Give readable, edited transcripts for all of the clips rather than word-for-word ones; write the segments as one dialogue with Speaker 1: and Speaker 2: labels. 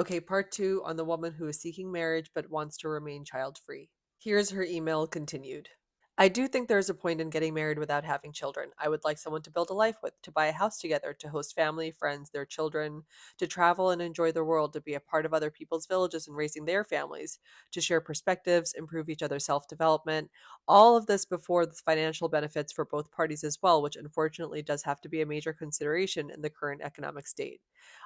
Speaker 1: Okay, part two on the woman who is seeking marriage but wants to remain child free. Here's her email continued. I do think there is a point in getting married without having children. I would like someone to build a life with, to buy a house together, to host family, friends, their children, to travel and enjoy the world, to be a part of other people's villages and raising their families, to share perspectives, improve each other's self development. All of this before the financial benefits for both parties as well, which unfortunately does have to be a major consideration in the current economic state.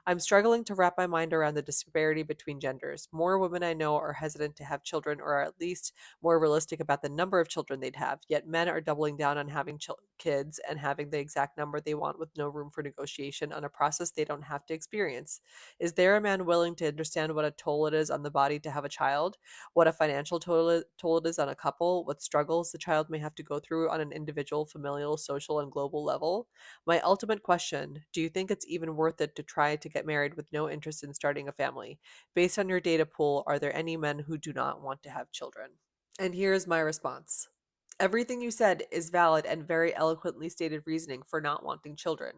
Speaker 1: I'm struggling to wrap my mind around the disparity between genders. More women I know are hesitant to have children, or are at least more realistic about the number of children they'd have, yet men are doubling down on having kids and having the exact number they want with no room for negotiation on a process they don't have to experience. Is there a man willing to understand what a toll it is on the body to have a child, what a financial toll it is on a couple, what struggles the child may have to go through on an individual, familial, social, and global level? My ultimate question: do you think it's even worth it to try to get married with no interest in starting a family? Based on your data pool, are there any men who do not want to have children? And here's my response. Everything you said is valid and very eloquently stated reasoning for not wanting children.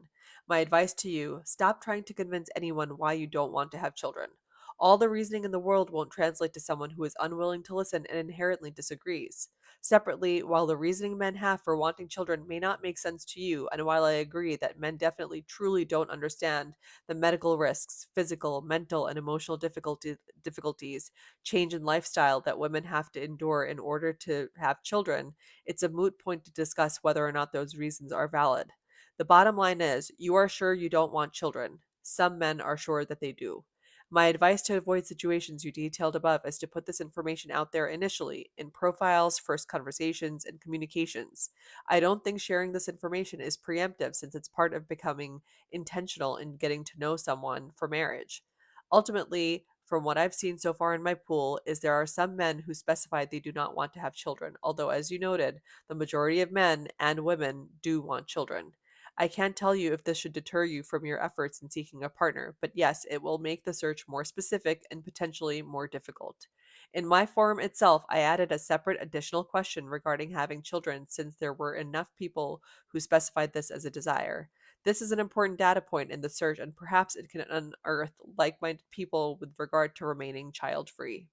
Speaker 1: My advice to you: stop trying to convince anyone why you don't want to have children. All the reasoning in the world won't translate to someone who is unwilling to listen and inherently disagrees. Separately, while the reasoning men have for wanting children may not make sense to you, and while I agree that men definitely truly don't understand the medical risks, physical, mental, and emotional difficulties, change in lifestyle that women have to endure in order to have children, it's a moot point to discuss whether or not those reasons are valid. The bottom line is, you are sure you don't want children. Some men are sure that they do. My advice to avoid situations you detailed above is to put this information out there initially in profiles, first conversations, and communications. I don't think sharing this information is preemptive since it's part of becoming intentional in getting to know someone for marriage. Ultimately, from what I've seen so far in my pool, is there are some men who specify they do not want to have children, although, as you noted, the majority of men and women do want children. I can't tell you if this should deter you from your efforts in seeking a partner, but yes, it will make the search more specific and potentially more difficult. In my form itself, I added a separate additional question regarding having children since there were enough people who specified this as a desire. This is an important data point in the search, and perhaps it can unearth like minded people with regard to remaining child free.